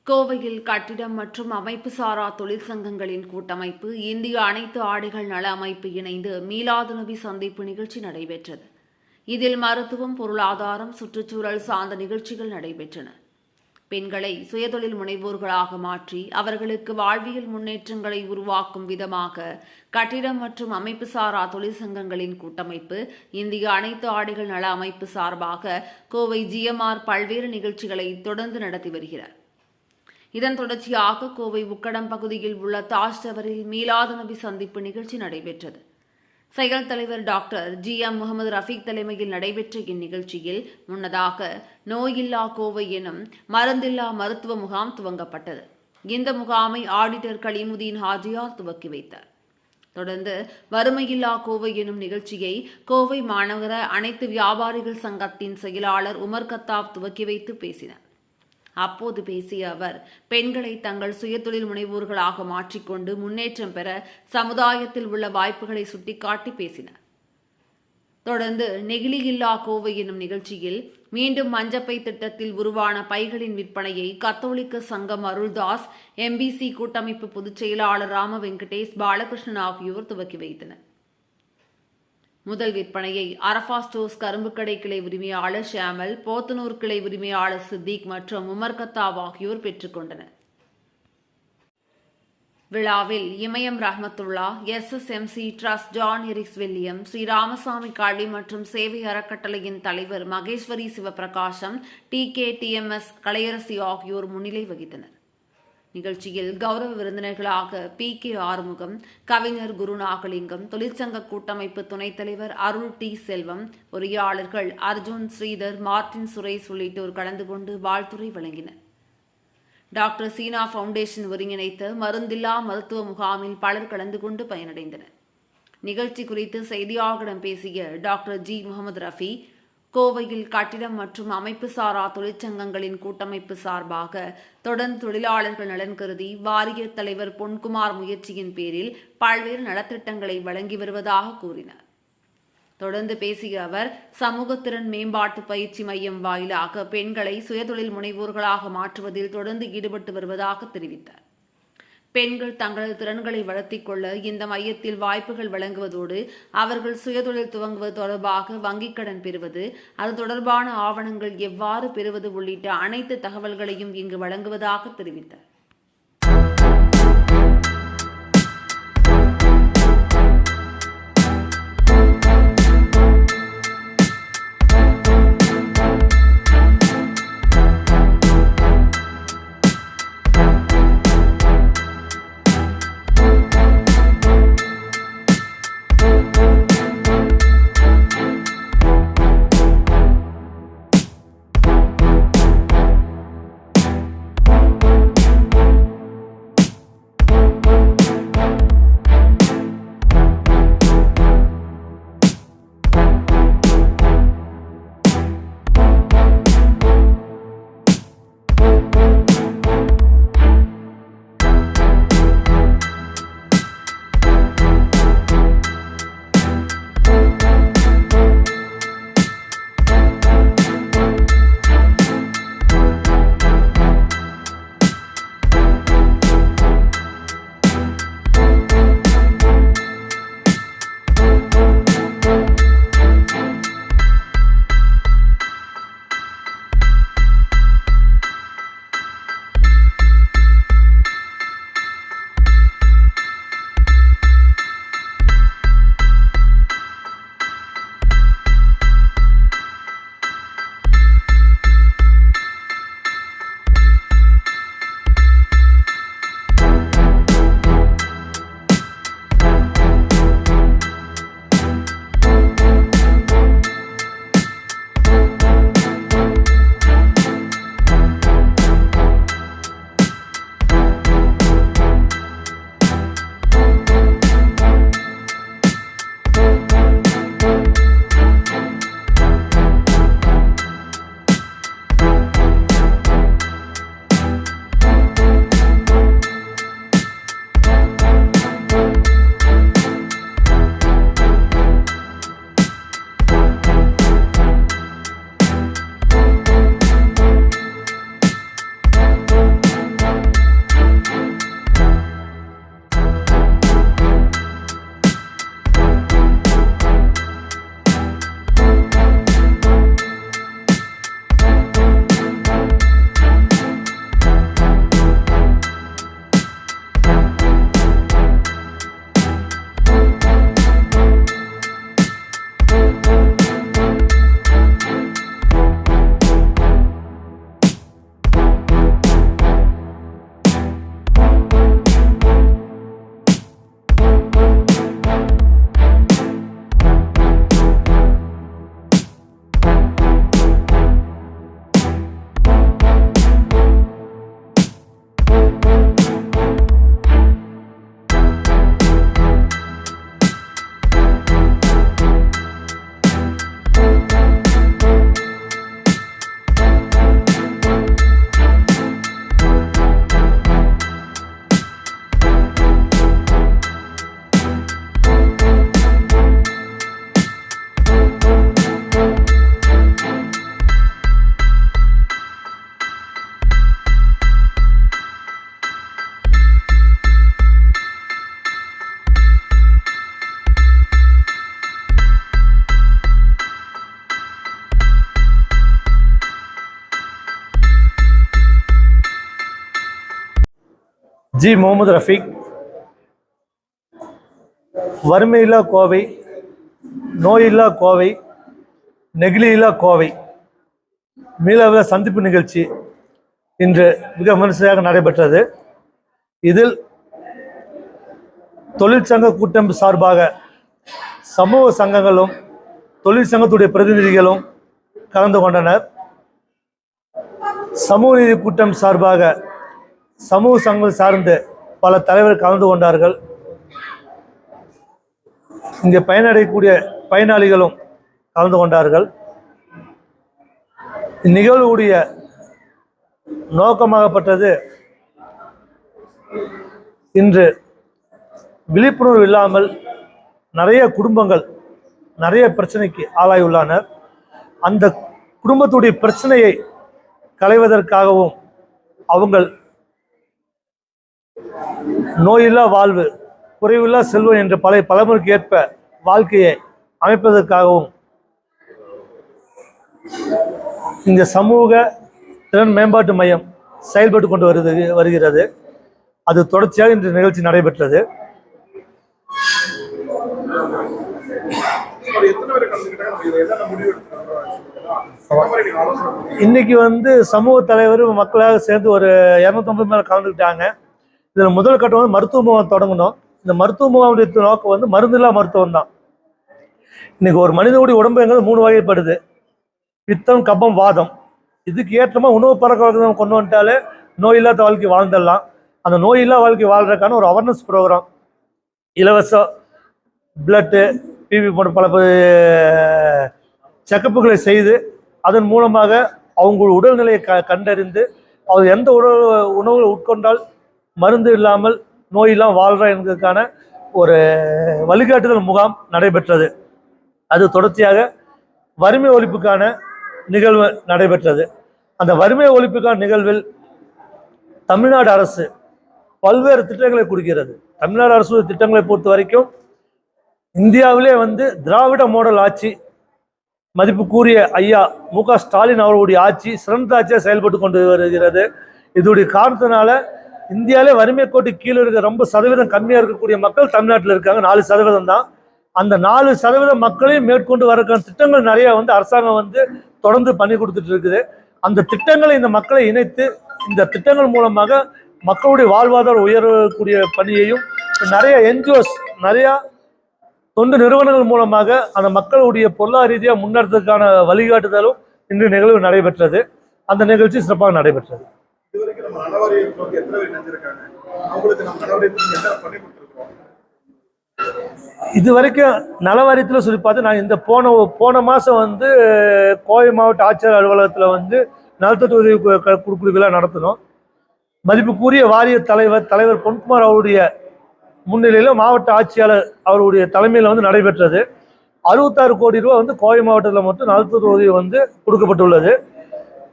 கோவையில் கட்டிடம் மற்றும் அமைப்பு சாரா தொழிற்சங்கங்களின் கூட்டமைப்பு, இந்திய அனைத்து ஆடைகள் நல அமைப்பு இணைந்து மீலாது நபி சந்திப்பு நிகழ்ச்சி நடைபெற்றது. இதில் மருத்துவம், பொருளாதாரம், சுற்றுச்சூழல் சார்ந்த நிகழ்ச்சிகள் நடைபெற்றன. பெண்களை சுயதொழில் முனைவோர்களாக மாற்றி அவர்களுக்கு வாழ்வியல் முன்னேற்றங்களை உருவாக்கும் விதமாக கட்டிடம் மற்றும் அமைப்பு சாரா தொழிற்சங்கங்களின் கூட்டமைப்பு, இந்திய அனைத்து ஆடைகள் நல அமைப்பு சார்பாக கோவை GMR பல்வேறு நிகழ்ச்சிகளை தொடர்ந்து நடத்தி வருகிறார். இதன் தொடர்ச்சியாக கோவை உக்கடம் பகுதியில் உள்ள தாஜ் டவரில் மீலாது நபி சந்திப்பு நிகழ்ச்சி நடைபெற்றது. செயல் தலைவர் டாக்டர் GM முகமது ரஃபீக் தலைமையில் நடைபெற்ற இந்நிகழ்ச்சியில் முன்னதாக நோயில்லா கோவை எனும் மருந்தில்லா மருத்துவ முகாம் துவங்கப்பட்டது. இந்த முகாமை ஆடிட்டர் கலீமுதீன் ஹாஜியார் துவக்கி வைத்தார். தொடர்ந்து வறுமையில்லா கோவை எனும் நிகழ்ச்சியை கோவை மாநகர அனைத்து வியாபாரிகள் சங்கத்தின் செயலாளர் உமர் கத்தாப் துவக்கி வைத்து பேசினார். அப்போது பேசிய அவர், பெண்களை தங்கள் சுயதொழில் முனைவோர்களாக மாற்றிக்கொண்டு முன்னேற்றம் பெற சமுதாயத்தில் உள்ள வாய்ப்புகளை சுட்டிக்காட்டி பேசினார். தொடர்ந்து நெகிழியில்லா கோவை எனும் நிகழ்ச்சியில் மீண்டும் மஞ்சப்பை திட்டத்தில் உருவான பைகளின் விற்பனையை கத்தோலிக்க சங்கம் அருள்தாஸ், MBC கூட்டமைப்பு பொதுச் செயலாளர் ராம வெங்கடேஷ், பாலகிருஷ்ணன் ஆகியோர் துவக்கி வைத்தனர். முதல் விற்பனையை அரஃபா ஸ்டோர்ஸ் கரும்புக்கடை கிளை உரிமையாளர் ஷியாமல், போத்தனூர் கிளை உரிமையாளர் சித்திக் மற்றும் உமர் கத்தாப் ஆகியோர் பெற்றுக்கொண்டனர். விழாவில் Imayam Rahmathulla, SSMC trust John Erics William, Sri Ramasamy Kali மற்றும் சேவை அறக்கட்டளையின் தலைவர் மகேஸ்வரி சிவபிரகாசம், TKTMS கலையரசி ஆகியோர் முன்னிலை வகித்தனர். நிகழ்ச்சியில் கௌரவ விருந்தினர்களாக PK ஆறுமுகம், கவிஞர் குருநாகலிங்கம், தொழிற்சங்க கூட்டமைப்பு துணைத் தலைவர் அருள் T செல்வம், பொறியாளர்கள் அர்ஜுன், ஸ்ரீதர், மார்டின், சுரேஷ் உள்ளிட்டோர் கலந்து கொண்டு வாழ்த்துரை வழங்கினர். டாக்டர் சீனா ஃபவுண்டேஷன் ஒருங்கிணைத்த மருந்தில்லா மருத்துவ முகாமில் பலர் கலந்து கொண்டு பயனடைந்தனர். நிகழ்ச்சி குறித்து செய்தியாளர்களிடம் பேசிய டாக்டர் G முகமது ரஃபி, கோவையில் கட்டிடம் மற்றும் அமைப்பு சாரா தொழிற்சங்கங்களின் கூட்டமைப்பு சார்பாக தொடர்ந்து தொழிலாளர்கள் நலன் கருதி வாரிய தலைவர் பொன்குமார் முயற்சியின் பேரில் பல்வேறு நலத்திட்டங்களை வழங்கி வருவதாக கூறினார். தொடர்ந்து பேசிய அவர், சமூக திறன் மேம்பாட்டு பயிற்சி மையம் வாயிலாக பெண்களை சுயதொழில் முனைவோர்களாக மாற்றுவதில் தொடர்ந்து ஈடுபட்டு வருவதாக தெரிவித்தார். பெண்கள் தங்களது திறன்களை வளர்த்திக் கொள்ள இந்த மையத்தில் வாய்ப்புகள் வழங்குவதோடு அவர்கள் சுயதொழில் துவங்குவது தொடர்பாக வங்கிக் கடன் பெறுவது, அது தொடர்பான ஆவணங்கள் எவ்வாறு பெறுவது உள்ளிட்ட அனைத்து தகவல்களையும் இங்கு வழங்குவதாக தெரிவித்தார். ஜி முகமது ரஃபீக். வறுமையில்லா கோவை, நோயில்லா கோவை, நெகிழியில்லா கோவை மீளவில சந்திப்பு நிகழ்ச்சி இன்று மிக விமர்சையாக நடைபெற்றது. இதில் தொழிற்சங்க கூட்டமைப்பு சார்பாக சமூக சங்கங்களும் தொழிற்சங்கத்துடைய பிரதிநிதிகளும் கலந்து கொண்டனர். சமூக நீதி கூட்டம் சார்பாக சமூக சங்கங்கள் சார்ந்து பல தலைவர்கள் கலந்து கொண்டார்கள். இங்கே பயனடையக்கூடிய பயனாளிகளும் கலந்து கொண்டார்கள். இந்நிகழ்வுடைய நோக்கமாகப்பட்டது இன்று விழிப்புணர்வு இல்லாமல் நிறைய குடும்பங்கள் நிறைய பிரச்சனைக்கு ஆளாயுள்ளனர். அந்த குடும்பத்துடைய பிரச்சனையை களைவதற்காகவும் அவங்கள் நோயில்லா வாழ்வு குறைவில்லா செல்வம் என்ற பழைய பழமொழிக்கு ஏற்ப வாழ்க்கையை அமைப்பதற்காகவும் இந்த சமூக திறன் மேம்பாட்டு மையம் செயல்பட்டு கொண்டு வருகிறது. அது தொடர்ச்சியாக இந்த நிகழ்ச்சி நடைபெற்றது. இன்னைக்கு சமூக தலைவர் மக்களாக சேர்ந்து ஒரு 250 மேல கலந்துக்கிட்டாங்க. இதுல முதல் கட்டம் மருத்துவ முகாம் தொடங்கணும். இந்த மருத்துவ முகாமுடைய நோக்கம் மருந்தில்லா மருத்துவம் தான். இன்னைக்கு ஒரு மனிதனுடைய உடம்புங்கிறது 3 வகைப்படுது: பித்தம், கபம், வாதம். இதுக்கு ஏற்றமா உணவு பழக்க வழக்கம் கொண்டு வந்துட்டாலே நோயில்லாத வாழ்க்கை வாழ்ந்துடலாம். அந்த நோயில்லா வாழ்க்கை வாழ்றதுக்கான ஒரு அவேர்னஸ் ப்ரோக்ராம், இலவச பிளட்டு, பிபி போன்ற பல செக்கப்புகளை செய்து அதன் மூலமாக அவங்க உடல்நிலையை கண்டறிந்து அவர் எந்த உணவுகளை உட்கொண்டால் மருந்து இல்லாமல் நோய் இல்லாமல் வாழ்றா என்பதற்கான ஒரு வழிகாட்டுதல் முகாம் நடைபெற்றது. அது தொடர்ச்சியாக வறுமை ஒழிப்புக்கான நிகழ்வு நடைபெற்றது. அந்த வறுமை ஒழிப்புக்கான நிகழ்வில் தமிழ்நாடு அரசு பல்வேறு திட்டங்களை கொடுக்கிறது. தமிழ்நாடு அரசு திட்டங்களை பொறுத்த வரைக்கும் இந்தியாவிலே திராவிட மாடல் ஆட்சி, மதிப்புக்குரிய ஐயா மு.க. ஸ்டாலின் அவர்களுடைய ஆட்சி சிறந்த ஆட்சியாக செயல்பட்டு கொண்டு வருகிறது. இதோடைய காரணத்தினால இந்தியாவிலே வறுமை கோட்டு கீழே இருக்க ரொம்ப சதவீதம் கம்மியாக இருக்கக்கூடிய மக்கள் தமிழ்நாட்டில் இருக்காங்க. 4% தான். அந்த 4% மக்களையும் மேற்கொண்டு வரக்கான திட்டங்கள் நிறைய அரசாங்கம் தொடர்ந்து பண்ணி கொடுத்துட்டு இருக்குது. அந்த திட்டங்களை இந்த மக்களை இணைத்து இந்த திட்டங்கள் மூலமாக மக்களுடைய வாழ்வாதாரம் உயரக்கூடிய பணியையும் நிறைய என்ஜிஓஸ், நிறைய தொண்டு நிறுவனங்கள் மூலமாக அந்த மக்களுடைய பொருளாதார ரீதியாக முன்னேற்றத்துக்கான வழிகாட்டுதலும் இன்று நிகழ்வு நடைபெற்றது. அந்த நிகழ்ச்சி சிறப்பாக நடைபெற்றது. இதுவரைக்கும் நலவாரியத்தில் சொல்லி பார்த்து நான் இந்த போன மாதம் கோவை மாவட்ட ஆட்சியர் அலுவலகத்தில் நலத்தட்டு உதவி கொடுக்குற விழா நடத்தினோம். மதிப்புக்குரிய வாரிய தலைவர் பொன்குமார் அவருடைய முன்னிலையில் மாவட்ட ஆட்சியாளர் அவருடைய தலைமையில் நடைபெற்றது. 66 கோடி ரூபா கோவை மாவட்டத்தில் மட்டும் நலத்தட்டு உதவி கொடுக்கப்பட்டுள்ளது.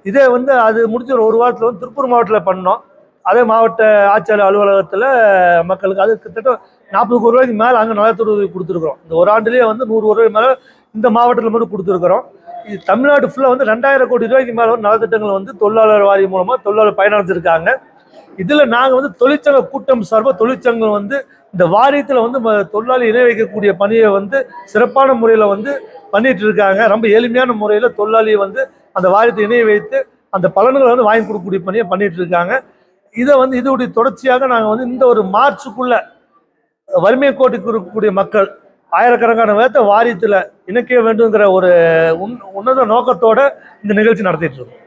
இதே அது முடிஞ்ச ஒரு வாரத்தில் திருப்பூர் மாவட்டத்தில் பண்ணோம். அதே மாவட்ட ஆட்சியாளர் அலுவலகத்தில் மக்களுக்கு அது கிட்டத்தட்ட 40 கோடி ரூபாய்க்கு மேலே அங்கே நலத்தட்டு உதவி கொடுத்துருக்குறோம். இந்த ஒரு ஆண்டுலேயே 100 கோடி ரூபாய் மேலே இந்த மாவட்டத்தில் மட்டும் கொடுத்துருக்குறோம். இது தமிழ்நாடு ஃபுல்லாக 2000 கோடி ரூபாய்க்கு மேலே நலத்திட்டங்கள் தொழிலாளர் வாரியம் மூலமாக தொழிலாளர் பயனடைஞ்சிருக்காங்க. இதில் நாங்கள் தொழிற்சங்க கூட்டம் சார்பாக தொழிற்சங்கம் இந்த வாரியத்தில் தொழிலாளி இணை வைக்கக்கூடிய பணியை சிறப்பான முறையில் பண்ணிட்டு இருக்காங்க. ரொம்ப எளிமையான முறையில் தொழிலாளியை அந்த வாரியத்தை இணைய வைத்து அந்த பலன்களை வாங்கி கொடுக்கக்கூடிய பணியை பண்ணிட்டு இருக்காங்க. இதை இதோடைய தொடர்ச்சியாக நாங்கள் இந்த ஒரு மார்ச்சுக்குள்ள வறுமை கோட்டுக்கு இருக்கக்கூடிய மக்கள் ஆயிரக்கணக்கான பேர்த்த வாரியத்தில் இணைக்க வேண்டுங்கிற ஒரு உன்னத நோக்கத்தோட இந்த நிகழ்ச்சி நடத்திட்டு இருக்கோம்.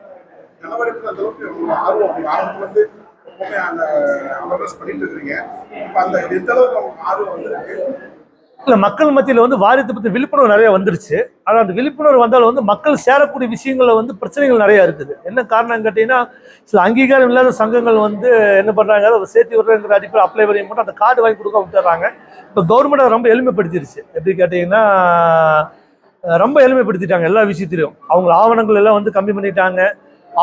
இல்லை, மக்கள் மத்தியில் வாரியத்தை பற்றி விழிப்புணர்வு நிறைய வந்துருச்சு. ஆனால் அந்த விழிப்புணர்வு வந்தாலும் மக்கள் சேரக்கூடிய விஷயங்களில் பிரச்சனைகள் நிறைய இருக்குது. என்ன காரணம் கேட்டீங்கன்னா, சில அங்கீகாரம் இல்லாத சங்கங்கள் என்ன பண்ணுறாங்க, அதை சேர்த்து விடுறங்கிற அடிப்படையில் அப்ளை பண்ணி மட்டும் அந்த கார்டு வாங்கி கொடுக்க விட்டுறாங்க. இப்போ கவர்மெண்ட் அதை ரொம்ப எளிமைப்படுத்திடுச்சு. எப்படி கேட்டிங்கன்னா, ரொம்ப எளிமைப்படுத்திட்டாங்க எல்லா விஷயத்திலையும். அவங்க ஆவணங்கள் எல்லாம் கம்மி பண்ணிட்டாங்க.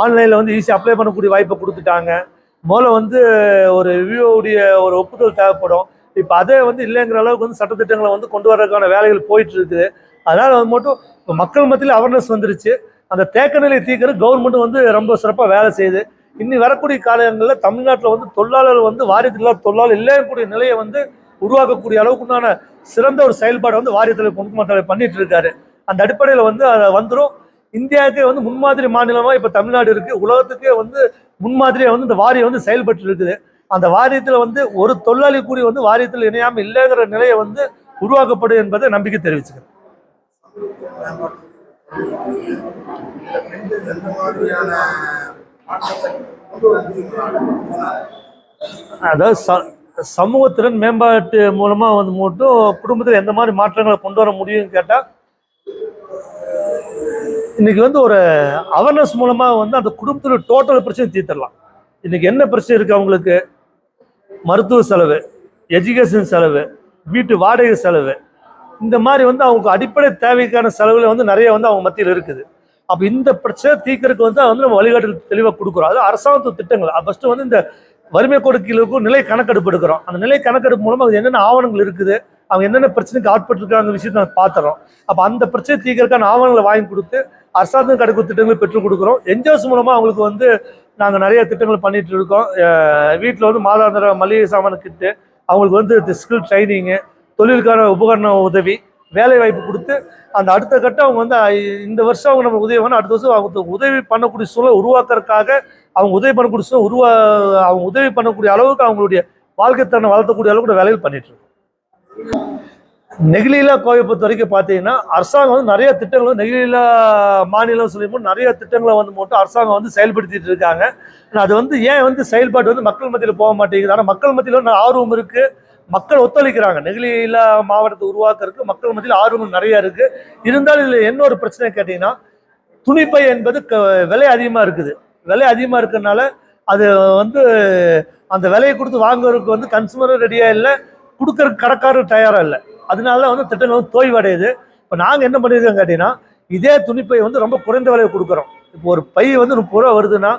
ஆன்லைனில் ஈஸியாக அப்ளை பண்ணக்கூடிய வாய்ப்பை கொடுத்துட்டாங்க. முதல்ல ஒரு விவோவுடைய ஒரு ஒப்புதல் தேவைப்படும். இப்போ அதே இல்லைங்கிற அளவுக்கு சட்டத்திட்டங்களை கொண்டு வர்றதுக்கான வேலைகள் போயிட்டு இருக்குது. அதனால் மட்டும் இப்போ மக்கள் மத்தியில் அவேர்னஸ் வந்துருச்சு. அந்த தேக்க நிலையை தீர்க்கிறது கவர்மெண்ட் ரொம்ப சிறப்பாக வேலை செய்யுது. இன்னி வரக்கூடிய காலங்களில் தமிழ்நாட்டில் வந்து தொழிலாளர் வந்து வாரியத்தில் தொழிலாளர் இல்லையக்கூடிய நிலையை வந்து உருவாக்கக்கூடிய அளவுக்குண்டான சிறந்த ஒரு செயல்பாடு வந்து வாரியத்தில் பொதுமக்கள் பண்ணிட்டு இருக்காரு. அந்த அடிப்படையில் வந்து அதை வந்துடும். இந்தியாவுக்கே வந்து முன்மாதிரி மாநிலமாக இப்போ தமிழ்நாடு இருக்குது. உலகத்துக்கே வந்து முன்மாதிரியாக வந்து இந்த வாரியம் வந்து செயல்பட்டு இருக்குது. அந்த வாரியத்தில் வந்து ஒரு தொழிலாளி கூடி வந்து வாரியத்தில் இணையாமல் இல்லைங்கிற நிலையை வந்து உருவாக்கப்படும் என்பதை நம்பிக்கை தெரிவிச்சுக்கிறேன். அதாவது சமூகத்திறன் மேம்பாட்டு மூலமா வந்து மட்டும் குடும்பத்தில் எந்த மாதிரி மாற்றங்களை கொண்டு வர முடியும்னு கேட்டால், இன்னைக்கு வந்து ஒரு அவேர்னஸ் மூலமா வந்து அந்த குடும்பத்தில் டோட்டல் பிரச்சனை தீர்த்திடலாம். இன்னைக்கு என்ன பிரச்சனை இருக்கு அவங்களுக்கு? மருத்துவ செலவு, எஜுகேஷன் செலவு, வீட்டு வாடகை செலவு, இந்த மாதிரி வந்து அவங்க அடிப்படை தேவைக்கான செலவுல வந்து நிறைய வந்து அவங்க மத்தியில் இருக்குது. அப்போ இந்த பிரச்சனை தீர்க்கறதுக்கு வந்து நம்ம வழிகாட்டு தெளிவாக கொடுக்குறோம். அது அரசாங்கத்து திட்டங்கள். ஃபர்ஸ்ட் வந்து இந்த வறுமை கொடுக்கலுக்கும் நிலை கணக்கெடுப்பு எடுக்கிறோம். அந்த நிலை கணக்கெடுப்பு மூலமாக அது என்னென்ன ஆவணங்கள் இருக்குது, அவங்க என்னென்ன பிரச்சனைக்கு ஆட்பட்டுருக்காங்க விஷயத்தை நம்ம பார்த்துறோம். அப்போ அந்த பிரச்சனை தீர்க்கறதுக்கான ஆவணங்களை வாங்கி கொடுத்து அரசாங்கம் கிடைக்கும் திட்டங்களை பெற்றுக் கொடுக்குறோம். என்ஜிஓஸ் மூலமாக அவங்களுக்கு வந்து நாங்கள் நிறைய திட்டங்கள் பண்ணிட்டு இருக்கோம். வீட்டில் வந்து மாதாந்திர மளிகை சாமான கிட்டு, அவங்களுக்கு வந்து ஸ்கில் ட்ரைனிங்கு, தொழிலுக்கான உபகரண உதவி, வேலை வாய்ப்பு கொடுத்து அந்த அடுத்த கட்டம் அவங்க வந்து இந்த வருஷம் அவங்க நம்ம உதவி பண்ண அடுத்த வருஷம் அவங்க உதவி பண்ணக்கூடிய சூழலை உருவாக்குறதுக்காக அவங்க உதவி பண்ணக்கூடிய சூழல் அவங்க உதவி பண்ணக்கூடிய அளவுக்கு அவங்களுடைய வாழ்க்கை தன்னை வளர்த்தக்கூடிய அளவுக்கு வேலைகள் பண்ணிட்டு இருக்கோம். நெகிழியில்லா கோவை பொறுத்த வரைக்கும் பார்த்தீங்கன்னா அரசாங்கம் வந்து நிறைய திட்டங்கள் நெகிழியில்லா மாநிலம் சொல்லியும் நிறைய திட்டங்களை வந்து மட்டும் அரசாங்கம் வந்து செயல்படுத்திட்டு இருக்காங்க. அது வந்து ஏன் வந்து செயல்பாடு வந்து மக்கள் மத்தியில் போக மாட்டேங்குது? ஆனால் மக்கள் மத்தியில் வந்து ஆர்வம் இருக்கு, மக்கள் ஒத்துழைக்கிறாங்க. நெகிழியில்லா மாவட்டத்தை உருவாக்குறதுக்கு மக்கள் மத்தியில் ஆர்வம் நிறைய இருக்கு. இருந்தாலும் இதில் என்ன ஒரு பிரச்சனை கேட்டீங்கன்னா, துணிப்பை என்பது விலை அதிகமாக இருக்குது. விலை அதிகமாக இருக்கிறதுனால அது வந்து அந்த விலையை கொடுத்து வாங்குறதுக்கு வந்து கன்சூமரும் ரெடியாக இல்லை, கொடுக்கறதுக்கு கடைக்காரர் தயாராக இல்லை. அதனால வந்து திட்டங்கள் வந்து தோய்வடையுது. இப்போ நாங்கள் என்ன பண்ணியிருக்கோம் கேட்டீங்கன்னா, இதே துணிப்பை வந்து ரொம்ப குறைந்த விலையை கொடுக்குறோம். இப்போ ஒரு பை வந்து 30 ரூபா வருதுன்னா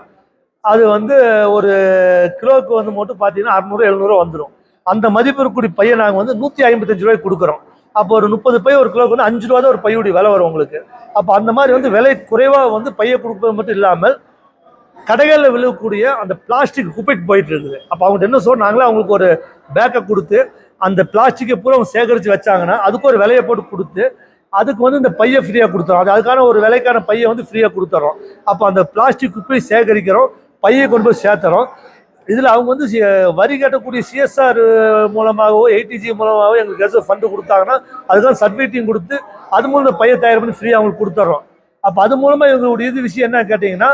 அது வந்து ஒரு கிலோவுக்கு வந்து மட்டும் பார்த்தீங்கன்னா 600-700 வந்துடும். அந்த மதிப்பு இருக்கக்கூடிய பையை நாங்கள் வந்து 155 ரூபாய்க்கு கொடுக்குறோம். அப்போ ஒரு 30 பை ஒரு கிலோவுக்கு வந்து 5 ரூபா தான் ஒரு பையுடைய விலை வரும் உங்களுக்கு. அப்போ அந்த மாதிரி வந்து விலை குறைவாக வந்து பையை கொடுப்பது மட்டும் இல்லாமல் கடைகளில் விழுகக்கூடிய அந்த பிளாஸ்டிக் குப்பைக்கு போயிட்டு இருக்குது. அப்போ அவங்க என்ன சொல்றோம், நாங்களே அவங்களுக்கு ஒரு பேக்கை கொடுத்து அந்த பிளாஸ்டிக்கை பூரா அவங்க சேகரித்து வச்சாங்கன்னா அதுக்கு ஒரு விலையை போட்டு கொடுத்து அதுக்கு வந்து இந்த பையை ஃப்ரீயாக கொடுத்துறோம். அதுக்கான ஒரு விலைக்கான பையை வந்து ஃப்ரீயாக கொடுத்துறோம். அப்போ அந்த பிளாஸ்டிக் குப்பையை சேகரிக்கிறோம், பையை கொண்டு போய் சேர்த்துறோம். இதில் அவங்க வந்து வரி கட்டக்கூடிய சிஎஸ்ஆர் மூலமாகவோ ஏடிஜி மூலமாகவோ எங்களுக்கு ஏதாச்சும் ஃபண்டு கொடுத்தாங்கன்னா அதுக்கான சர்டிஃபிகேட்டையும் கொடுத்து அது மூலம் பையை தயார் பண்ணி ஃப்ரீயாக அவங்களுக்கு கொடுத்துட்றோம். அப்போ அது மூலமாக எங்களுடைய இது விஷயம் என்ன கேட்டிங்கன்னா,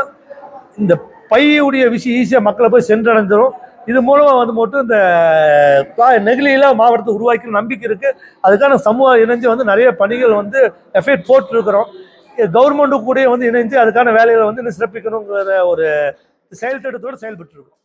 இந்த பையுடைய விஷயம் ஈஸியாக மக்களை போய் சென்றடைஞ்சிடும். இது மூலமாக வந்து மட்டும் இந்த நெகிழியில்லா மாவட்டத்தை உருவாக்கிற நம்பிக்கை இருக்குது. அதுக்கான சமூக இணைஞ்சு வந்து நிறைய பணிகள் வந்து எஃபெக்ட் போட்டுருக்கிறோம். கவர்மெண்ட்டு கூட வந்து இணைஞ்சு அதுக்கான வேலைகளை வந்து இன்னும் சிறப்பிக்கணுங்கிற ஒரு செயல் திட்டத்தோடு செயல்பட்டு இருக்கோம்.